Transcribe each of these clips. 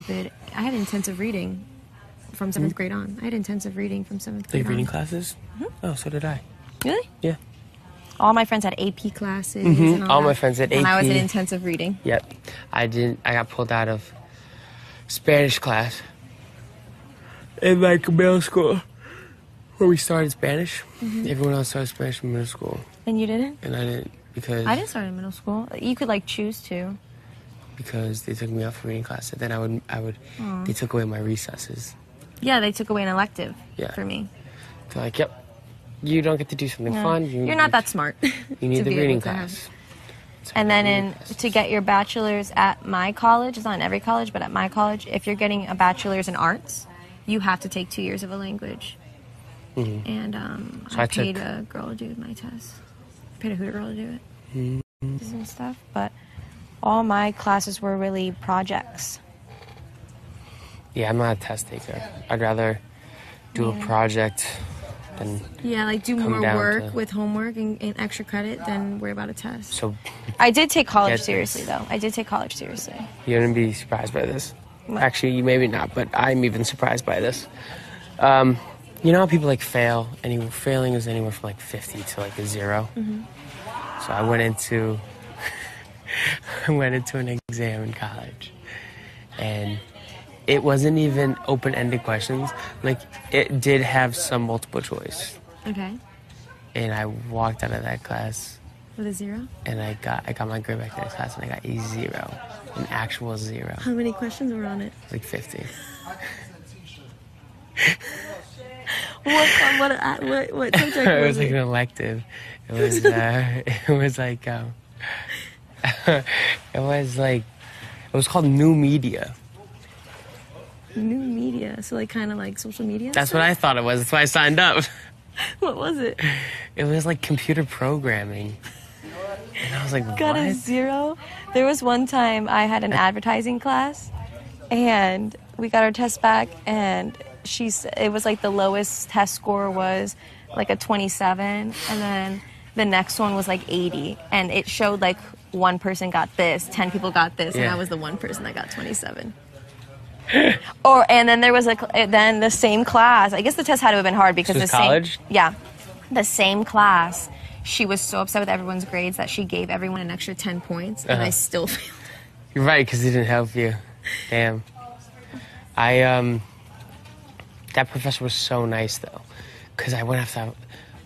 I had intensive reading from 7th grade on. I had intensive reading from 7th grade on. Reading classes? Oh, so did I. Really? Yeah. All my friends had AP classes. And all my friends had AP. And I was in intensive reading. Yep. I got pulled out of Spanish class in like middle school where we started Spanish. Everyone else started Spanish in middle school. And you didn't? And I didn't because... I didn't start in middle school. You could like choose to. Because they took me off reading class. And then they took away my recesses. Yeah, they took away an elective for me. They're like, yep, you don't get to do something fun. You're not that smart. You need the reading class. And then to get your bachelor's at my college, it's not in every college, but at my college, if you're getting a bachelor's in arts, you have to take 2 years of a language. And I paid a girl to do my test. I paid a Hooter girl to do it. And stuff, but all my classes were really projects. Yeah, I'm not a test taker. I'd rather do a project than like do more work with homework and extra credit than worry about a test. So I did take college seriously, though. I did take college seriously. You're gonna be surprised by this. What? Actually, you maybe not, but I'm even surprised by this. You know how people like fail? Failing is anywhere from like 50 to like a 0. So I went into an exam in college, and it wasn't even open-ended questions. Like, it did have some multiple choice. Okay. And I walked out of that class with a 0. And I got my grade back in the class, and I got a 0, an actual 0. How many questions were on it? Like 50. What subject was it? It was like an elective. It was called New Media. New media, so like kind of like social media? That's what I thought it was. That's why I signed up. What was it? It was like computer programming. And I was like, got what? a 0? There was one time I had an advertising class, and we got our test back, and it was like the lowest test score was like a 27, and then the next one was like 80, and it showed like one person got this, 10 people got this, and I was the one person that got 27. And then there was then the same class. I guess the test had to have been hard because the college? The same class. She was so upset with everyone's grades that she gave everyone an extra 10 points, and I still failed. You're right, because he didn't help you. Damn. That professor was so nice though, because I went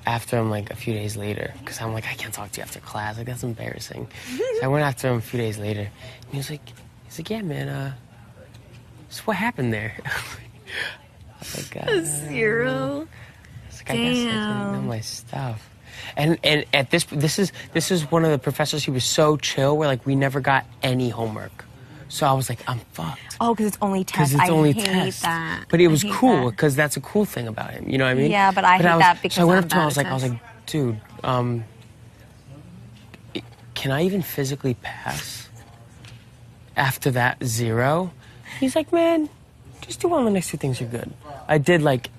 after him like a few days later, because I'm like, I can't talk to you after class. Like, that's embarrassing. So I went after him a few days later, and he's like, yeah, man. So what happened there? I was like, a 0. I guess I know my stuff. And at this is one of the professors. He was so chill. Where like we never got any homework. So I was like, I'm fucked. Oh, because it's only tests. I hate that. But it was cool because that's a cool thing about him. You know what I mean? Yeah, but I hate that because so I went up to him. I was like, dude, can I even physically pass after that 0? He's like, man, just do one of the next 2 things, you're good. I did like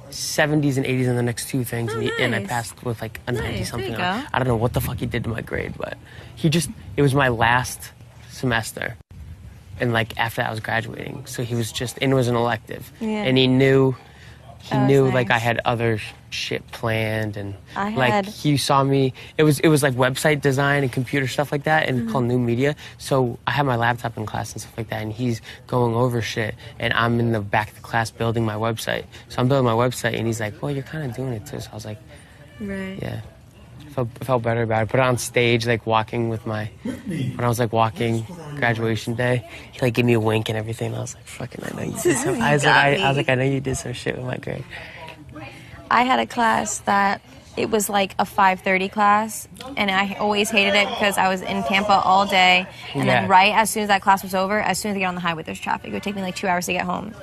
70s and 80s in the next 2 things, and I passed with like a 90-something. I don't know what the fuck he did to my grade, but it was my last semester. And like after that, I was graduating. So he was and it was an elective. Yeah. And he knew like I had other shit planned, and he saw me. It was like website design and computer stuff like that, and called New Media. So I had my laptop in class and stuff like that, and he's going over shit, and I'm in the back of the class building my website. So I'm building my website, and he's like, well, you're kind of doing it too. So I was like, right. Yeah. I felt better about it. Put it on stage, like walking with when I was like walking graduation day, he like gave me a wink and everything. And I was like, fucking, I know you did some. I was like, I know you did some shit with my grade. I had a class that it was like a 5:30 class, and I always hated it because I was in Tampa all day, and then right as soon as that class was over, as soon as I get on the highway, there's traffic. It would take me like 2 hours to get home.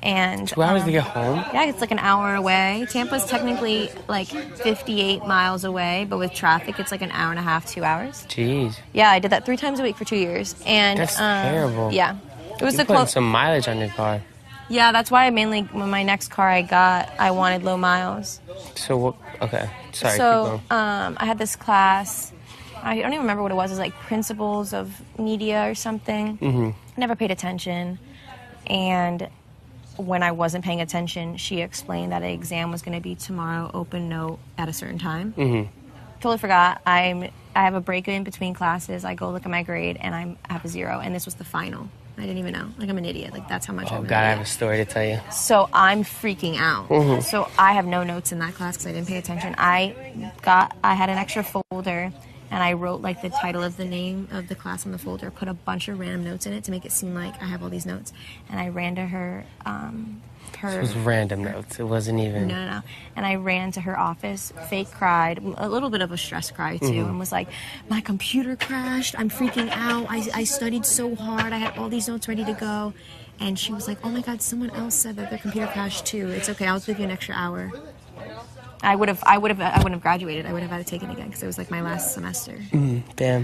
And 2 hours to get home? Yeah, it's like an hour away. Tampa's technically like 58 miles away, but with traffic, it's like an hour and a half, 2 hours. Jeez. Yeah, I did that 3 times a week for 2 years, and that's terrible. Yeah, it was the close. Some mileage on your car. Yeah, that's why when my next car I got, I wanted low miles. So what? Okay, sorry. So I had this class. I don't even remember what it was. It was like Principles of Media or something. Never paid attention. And when I wasn't paying attention, she explained that an exam was going to be tomorrow, open note, at a certain time. Totally forgot. I have a break in between classes. I go look at my grade, and I have a 0. And this was the final. I didn't even know. Like, I'm an idiot. Like, that's how much I'm an God, idiot. I have a story to tell you. So I'm freaking out. So I have no notes in that class because I didn't pay attention. I had an extra folder, and I wrote like the title of the name of the class on the folder, put a bunch of random notes in it to make it seem like I have all these notes. And I ran to her. It was random notes. It wasn't even. No. And I ran to her office, fake cried, a little bit of a stress cry too, and was like, my computer crashed. I'm freaking out. I studied so hard. I had all these notes ready to go. And she was like, oh my God, someone else said that their computer crashed too. It's okay. I'll give you an extra hour. I wouldn't have graduated. I would have had to take it again because it was like my last semester. Damn.